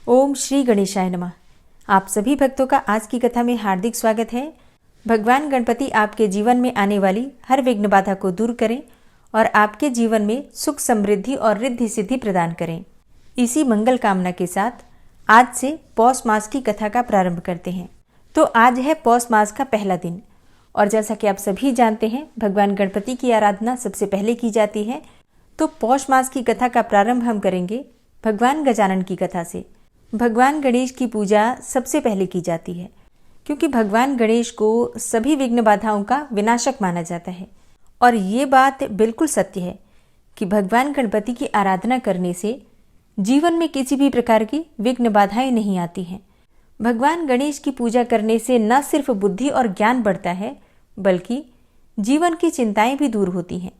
ओम श्री गणेशाय नमः। आप सभी भक्तों का आज की कथा में हार्दिक स्वागत है। भगवान गणपति आपके जीवन में आने वाली हर विघ्न बाधा को दूर करें और आपके जीवन में सुख समृद्धि और रिद्धि सिद्धि प्रदान करें। इसी मंगल कामना के साथ आज से पौष मास की कथा का प्रारंभ करते हैं। तो आज है पौष मास का पहला दिन और जैसा कि आप सभी जानते हैं भगवान गणपति की आराधना सबसे पहले की जाती है। तो पौष मास की कथा का प्रारंभ हम करेंगे भगवान गजानन की कथा से। भगवान गणेश की पूजा सबसे पहले की जाती है क्योंकि भगवान गणेश को सभी विघ्न बाधाओं का विनाशक माना जाता है। और ये बात बिल्कुल सत्य है कि भगवान गणपति की आराधना करने से जीवन में किसी भी प्रकार की विघ्न बाधाएं नहीं आती हैं। भगवान गणेश की पूजा करने से न सिर्फ बुद्धि और ज्ञान बढ़ता है बल्कि जीवन की चिंताएं भी दूर होती हैं।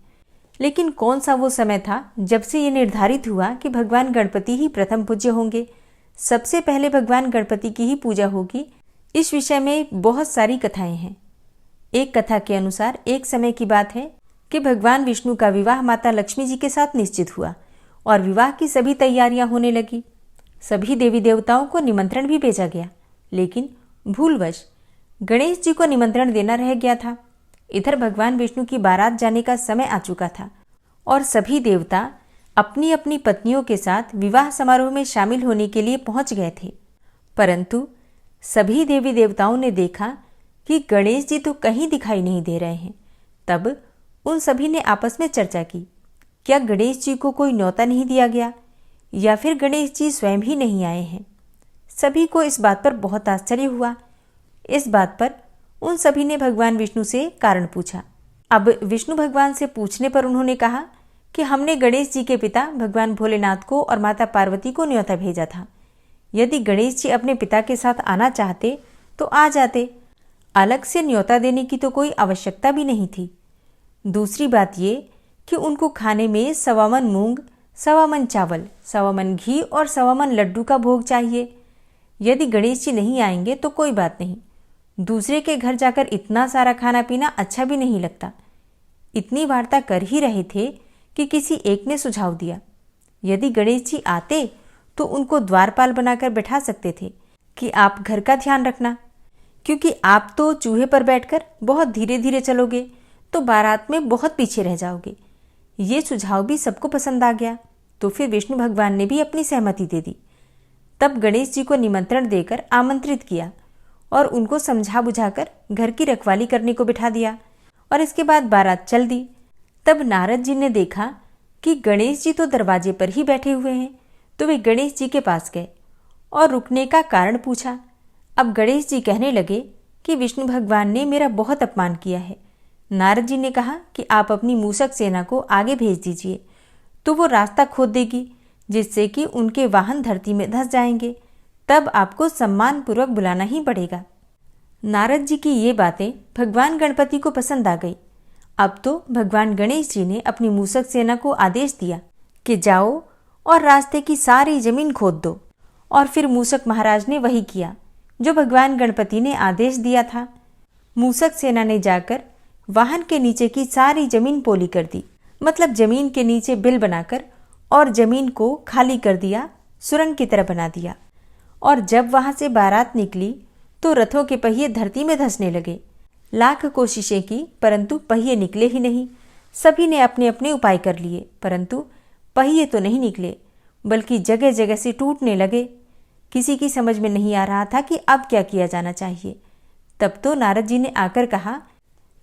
लेकिन कौन सा वो समय था जब से ये निर्धारित हुआ कि भगवान गणपति ही प्रथम पूज्य होंगे, सबसे पहले भगवान गणपति की ही पूजा होगी। इस विषय में बहुत सारी कथाएं हैं। एक कथा के अनुसार एक समय की बात है कि भगवान विष्णु का विवाह माता लक्ष्मी जी के साथ निश्चित हुआ और विवाह की सभी तैयारियां होने लगी। सभी देवी देवताओं को निमंत्रण भी भेजा गया, लेकिन भूलवश गणेश जी को निमंत्रण देना रह गया था। इधर भगवान विष्णु की बारात जाने का समय आ चुका था और सभी देवता अपनी अपनी पत्नियों के साथ विवाह समारोह में शामिल होने के लिए पहुंच गए थे। परंतु सभी देवी देवताओं ने देखा कि गणेश जी तो कहीं दिखाई नहीं दे रहे हैं। तब उन सभी ने आपस में चर्चा की, क्या गणेश जी को कोई न्योता नहीं दिया गया या फिर गणेश जी स्वयं ही नहीं आए हैं। सभी को इस बात पर बहुत आश्चर्य हुआ। इस बात पर उन सभी ने भगवान विष्णु से कारण पूछा। अब विष्णु भगवान से पूछने पर उन्होंने कहा कि हमने गणेश जी के पिता भगवान भोलेनाथ को और माता पार्वती को न्योता भेजा था। यदि गणेश जी अपने पिता के साथ आना चाहते तो आ जाते, अलग से न्योता देने की तो कोई आवश्यकता भी नहीं थी। दूसरी बात ये कि उनको खाने में 1.25 मन मूंग, 1.25 मन चावल, 1.25 मन घी और 1.25 मन लड्डू का भोग चाहिए। यदि गणेश जी नहीं आएंगे तो कोई बात नहीं, दूसरे के घर जाकर इतना सारा खाना पीना अच्छा भी नहीं लगता। इतनी वार्ता कर ही रहे थे कि किसी एक ने सुझाव दिया, यदि गणेश जी आते तो उनको द्वारपाल बनाकर बैठा सकते थे कि आप घर का ध्यान रखना, क्योंकि आप तो चूहे पर बैठकर बहुत धीरे धीरे चलोगे तो बारात में बहुत पीछे रह जाओगे। ये सुझाव भी सबको पसंद आ गया। तो फिर विष्णु भगवान ने भी अपनी सहमति दे दी। तब गणेश जी को निमंत्रण देकर आमंत्रित किया और उनको समझा बुझाकर घर की रखवाली करने को बिठा दिया और इसके बाद बारात चल दी। तब नारद जी ने देखा कि गणेश जी तो दरवाजे पर ही बैठे हुए हैं, तो वे गणेश जी के पास गए और रुकने का कारण पूछा। अब गणेश जी कहने लगे कि विष्णु भगवान ने मेरा बहुत अपमान किया है। नारद जी ने कहा कि आप अपनी मूषक सेना को आगे भेज दीजिए तो वो रास्ता खोद देगी, जिससे कि उनके वाहन धरती में धंस जाएंगे। तब आपको सम्मानपूर्वक बुलाना ही पड़ेगा। नारद जी की ये बातें भगवान गणपति को पसंद आ गई। अब तो भगवान गणेश जी ने अपनी मूषक सेना को आदेश दिया कि जाओ और रास्ते की सारी जमीन खोद दो। और फिर मूषक महाराज ने वही किया जो भगवान गणपति ने आदेश दिया था। मूषक सेना ने जाकर वाहन के नीचे की सारी जमीन पोली कर दी, मतलब जमीन के नीचे बिल बनाकर और जमीन को खाली कर दिया, सुरंग की तरह बना दिया। और जब वहां से बारात निकली तो रथों के पहिए धरती में धंसने लगे। लाख कोशिशें की परंतु पहिए निकले ही नहीं। सभी ने अपने अपने उपाय कर लिए परंतु पहिए तो नहीं निकले, बल्कि जगह जगह से टूटने लगे। किसी की समझ में नहीं आ रहा था कि अब क्या किया जाना चाहिए। तब तो नारद जी ने आकर कहा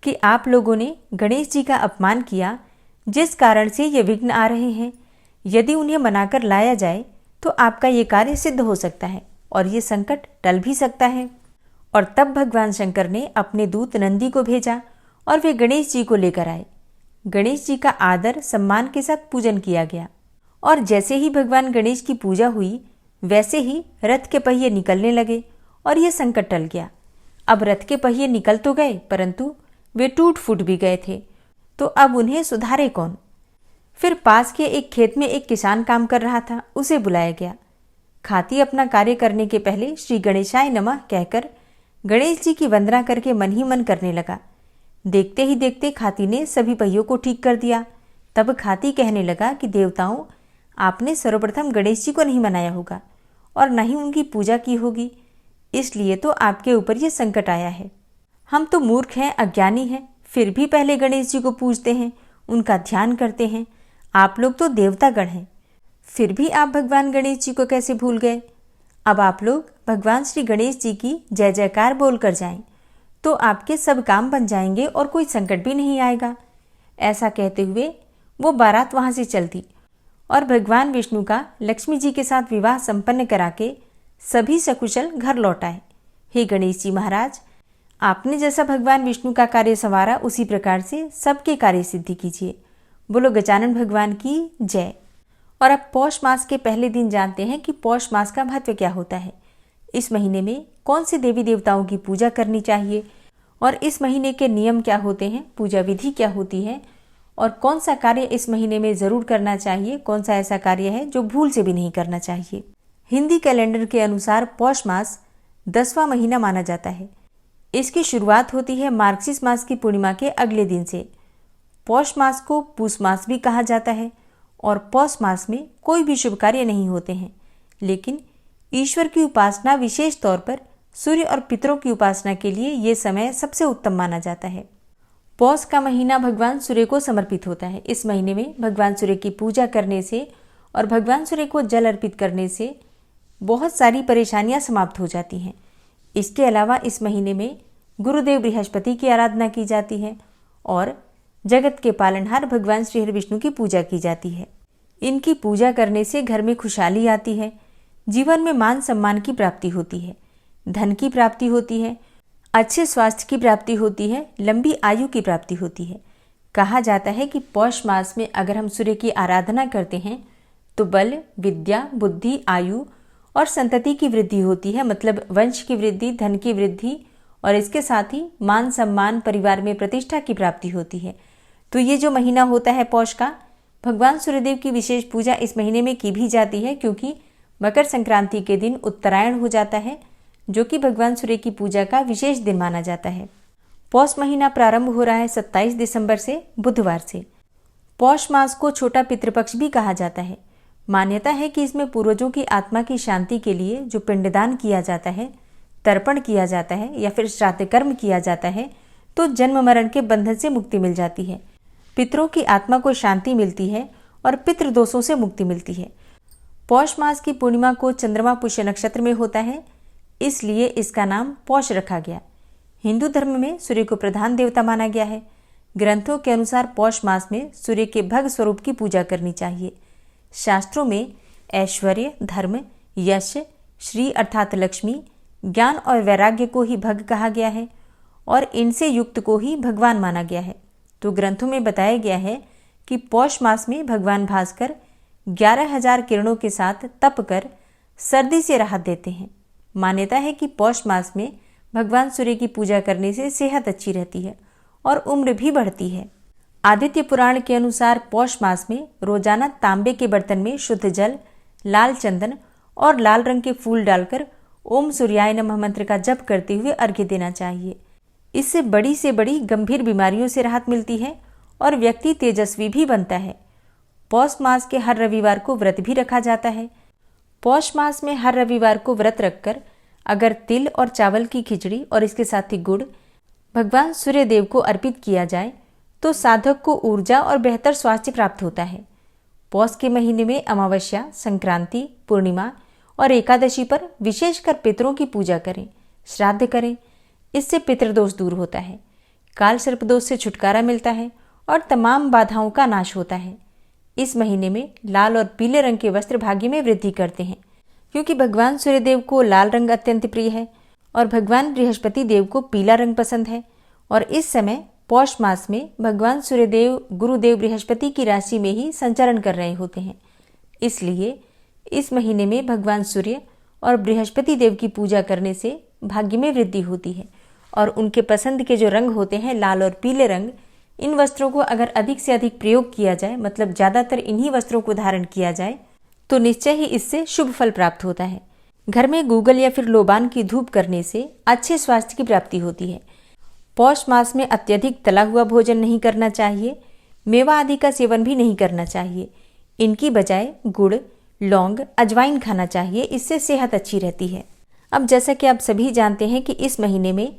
कि आप लोगों ने गणेश जी का अपमान किया, जिस कारण से ये विघ्न आ रहे हैं। यदि उन्हें मनाकर लाया जाए तो आपका ये कार्य सिद्ध हो सकता है और ये संकट टल भी सकता है। और तब भगवान शंकर ने अपने दूत नंदी को भेजा और वे गणेश जी को लेकर आए। गणेश जी का आदर सम्मान के साथ पूजन किया गया और जैसे ही भगवान गणेश की पूजा हुई वैसे ही रथ के पहिए निकलने लगे और यह संकट टल गया। अब रथ के पहिए निकल तो गए परंतु वे टूट फूट भी गए थे, तो अब उन्हें सुधारे कौन। फिर पास के एक खेत में एक किसान काम कर रहा था, उसे बुलाया गया। खाती अपना कार्य करने के पहले श्री गणेशाय नमः कहकर गणेश जी की वंदना करके मन ही मन करने लगा। देखते ही देखते खाती ने सभी पहियों को ठीक कर दिया। तब खाती कहने लगा कि देवताओं, आपने सर्वप्रथम गणेश जी को नहीं मनाया होगा और न ही उनकी पूजा की होगी, इसलिए तो आपके ऊपर ये संकट आया है। हम तो मूर्ख हैं, अज्ञानी हैं, फिर भी पहले गणेश जी को पूजते हैं, उनका ध्यान करते हैं। आप लोग तो देवतागण हैं, फिर भी आप भगवान गणेश जी को कैसे भूल गए? अब आप लोग भगवान श्री गणेश जी की जय जयकार बोलकर जाएं, तो आपके सब काम बन जाएंगे और कोई संकट भी नहीं आएगा। ऐसा कहते हुए वो बारात वहां से चल दी और भगवान विष्णु का लक्ष्मी जी के साथ विवाह संपन्न करा के सभी सकुशल घर लौट आए। हे गणेश जी महाराज, आपने जैसा भगवान विष्णु का कार्य संवारा, उसी प्रकार से सबके कार्य सिद्धि कीजिए। बोलो गजानन भगवान की जय। और अब पौष मास के पहले दिन जानते हैं कि पौष मास का महत्व क्या होता है। इस महीने में कौन से देवी देवताओं की पूजा करनी चाहिए और इस महीने के नियम क्या होते हैं, पूजा विधि क्या होती है और कौन सा कार्य इस महीने में जरूर करना चाहिए, कौन सा ऐसा कार्य है जो भूल से भी नहीं करना चाहिए। हिंदी कैलेंडर के अनुसार पौष मास 10वां महीना माना जाता है। इसकी शुरुआत होती है मार्गशीर्ष मास की पूर्णिमा के अगले दिन से। पौष मास को पूष मास भी कहा जाता है और पौष मास में कोई भी शुभ कार्य नहीं होते हैं, लेकिन ईश्वर की उपासना, विशेष तौर पर सूर्य और पितरों की उपासना के लिए ये समय सबसे उत्तम माना जाता है। पौष का महीना भगवान सूर्य को समर्पित होता है। इस महीने में भगवान सूर्य की पूजा करने से और भगवान सूर्य को जल अर्पित करने से बहुत सारी परेशानियां समाप्त हो जाती हैं। इसके अलावा इस महीने में गुरुदेव बृहस्पति की आराधना की जाती है और जगत के पालनहार भगवान श्री हरि विष्णु की पूजा की जाती है। इनकी पूजा करने से घर में खुशहाली आती है, जीवन में मान सम्मान की प्राप्ति होती है, धन की प्राप्ति होती है, अच्छे स्वास्थ्य की प्राप्ति होती है, लंबी आयु की प्राप्ति होती है। कहा जाता है कि पौष मास में अगर हम सूर्य की आराधना करते हैं तो बल, विद्या, बुद्धि, आयु और संतति की वृद्धि होती है, मतलब वंश की वृद्धि, धन की वृद्धि और इसके साथ ही मान सम्मान, परिवार में प्रतिष्ठा की प्राप्ति होती है। तो ये जो महीना होता है पौष का, भगवान सूर्यदेव की विशेष पूजा इस महीने में की भी जाती है, क्योंकि मकर संक्रांति के दिन उत्तरायण हो जाता है, जो कि भगवान सूर्य की पूजा का विशेष दिन माना जाता है। पौष महीना प्रारंभ हो रहा है 27 दिसंबर से, बुधवार से। पौष मास को छोटा पितृपक्ष भी कहा जाता है। मान्यता है कि इसमें पूर्वजों की आत्मा की शांति के लिए जो पिंडदान किया जाता है, तर्पण किया जाता है या फिर श्राद्ध कर्म किया जाता है, तो जन्म मरण के बंधन से मुक्ति मिल जाती है, पितरों की आत्मा को शांति मिलती है और पितृदोषों से मुक्ति मिलती है। पौष मास की पूर्णिमा को चंद्रमा पुष्य नक्षत्र में होता है, इसलिए इसका नाम पौष रखा गया। हिंदू धर्म में सूर्य को प्रधान देवता माना गया है। ग्रंथों के अनुसार पौष मास में सूर्य के भग स्वरूप की पूजा करनी चाहिए। शास्त्रों में ऐश्वर्य, धर्म, यश, श्री अर्थात लक्ष्मी, ज्ञान और वैराग्य को ही भग कहा गया है और इनसे युक्त को ही भगवान माना गया है। तो ग्रंथों में बताया गया है कि पौष मास में भगवान भास्कर 11,000 किरणों के साथ तप कर सर्दी से राहत देते हैं। मान्यता है कि पौष मास में भगवान सूर्य की पूजा करने से सेहत अच्छी रहती है और उम्र भी बढ़ती है। आदित्य पुराण के अनुसार पौष मास में रोजाना तांबे के बर्तन में शुद्ध जल, लाल चंदन और लाल रंग के फूल डालकर ओम सूर्याय नमः मंत्र का जप करते हुए अर्घ्य देना चाहिए। इससे बड़ी से बड़ी गंभीर बीमारियों से राहत मिलती है और व्यक्ति तेजस्वी भी बनता है। पौष मास के हर रविवार को व्रत भी रखा जाता है। पौष मास में हर रविवार को व्रत रखकर अगर तिल और चावल की खिचड़ी और इसके साथ ही गुड़ भगवान सूर्यदेव को अर्पित किया जाए तो साधक को ऊर्जा और बेहतर स्वास्थ्य प्राप्त होता है। पौष के महीने में अमावस्या, संक्रांति, पूर्णिमा और एकादशी पर विशेषकर पितरों की पूजा करें, श्राद्ध करें। इससे पितृदोष दूर होता है, काल सर्प दोष से छुटकारा मिलता है और तमाम बाधाओं का नाश होता है। इस महीने में लाल और पीले रंग के वस्त्र भाग्य में वृद्धि करते हैं, क्योंकि भगवान सूर्यदेव को लाल रंग अत्यंत प्रिय है और भगवान बृहस्पति देव को पीला रंग पसंद है। और इस समय पौष मास में भगवान सूर्यदेव गुरुदेव बृहस्पति की राशि में ही संचरण कर रहे होते हैं, इसलिए इस महीने में भगवान सूर्य और बृहस्पति देव की पूजा करने से भाग्य में वृद्धि होती है और उनके पसंद के जो रंग होते हैं लाल और पीले रंग, इन वस्त्रों को अगर अधिक से अधिक प्रयोग किया जाए, मतलब ज़्यादातर इन्हीं वस्त्रों को धारण किया जाए, तो निश्चय ही इससे शुभ फल प्राप्त होता है। घर में गूगल या फिर लोबान की धूप करने से अच्छे स्वास्थ्य की प्राप्ति होती है। पौष मास में अत्यधिक तला हुआ भोजन नहीं करना चाहिए, मेवा आदि का सेवन भी नहीं करना चाहिए। इनकी बजाय गुड़, लौंग, अजवाइन खाना चाहिए, इससे सेहत अच्छी रहती है। अब जैसा कि आप सभी जानते हैं कि इस महीने में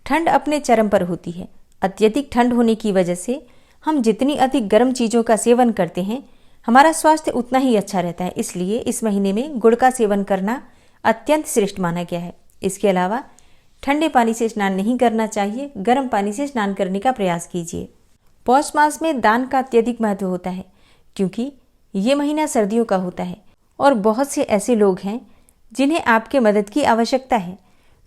ठंड अपने चरम पर होती है। अत्यधिक ठंड होने की वजह से हम जितनी अधिक गर्म चीज़ों का सेवन करते हैं हमारा स्वास्थ्य उतना ही अच्छा रहता है। इसलिए इस महीने में गुड़ का सेवन करना अत्यंत श्रेष्ठ माना गया है। इसके अलावा ठंडे पानी से स्नान नहीं करना चाहिए, गर्म पानी से स्नान करने का प्रयास कीजिए। पौष मास में दान का अत्यधिक महत्व होता है क्योंकि ये महीना सर्दियों का होता है और बहुत से ऐसे लोग हैं जिन्हें आपके मदद की आवश्यकता है।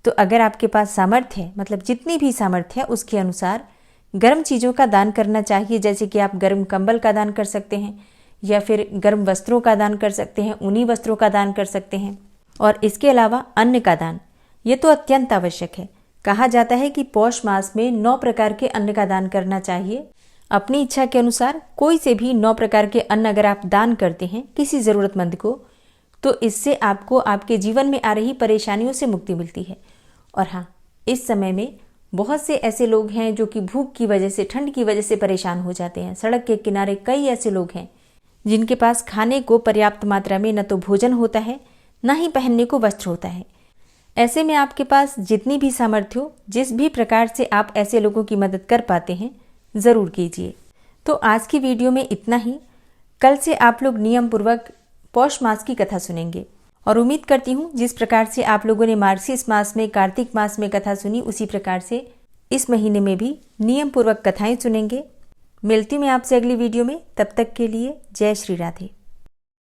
तो अगर आपके पास सामर्थ्य है, मतलब जितनी भी सामर्थ्य है उसके अनुसार गर्म चीज़ों का दान करना चाहिए। जैसे कि आप गर्म कंबल का दान कर सकते हैं या फिर गर्म वस्त्रों का दान कर सकते हैं, ऊनी वस्त्रों का दान कर सकते हैं। और इसके अलावा अन्न का दान, ये तो अत्यंत आवश्यक है। कहा जाता है कि पौष मास में 9 प्रकार के अन्न का दान करना चाहिए। अपनी इच्छा के अनुसार कोई से भी 9 प्रकार के अन्न अगर आप दान करते हैं किसी ज़रूरतमंद को, तो इससे आपको आपके जीवन में आ रही परेशानियों से मुक्ति मिलती है। और हाँ, इस समय में बहुत से ऐसे लोग हैं जो कि भूख की वजह से, ठंड की वजह से परेशान हो जाते हैं। सड़क के किनारे कई ऐसे लोग हैं जिनके पास खाने को पर्याप्त मात्रा में न तो भोजन होता है, न ही पहनने को वस्त्र होता है। ऐसे में आपके पास जितनी भी सामर्थ्य हो, जिस भी प्रकार से आप ऐसे लोगों की मदद कर पाते हैं, ज़रूर कीजिए। तो आज की वीडियो में इतना ही। कल से आप लोग नियम पूर्वक पौष मास की कथा सुनेंगे और उम्मीद करती हूँ जिस प्रकार से आप लोगों ने मार्गशीर्ष मास में, कार्तिक मास में कथा सुनी, उसी प्रकार से इस महीने में भी नियम पूर्वक कथाएं सुनेंगे। मिलती हूँ मैं आपसे अगली वीडियो में। तब तक के लिए जय श्री राधे।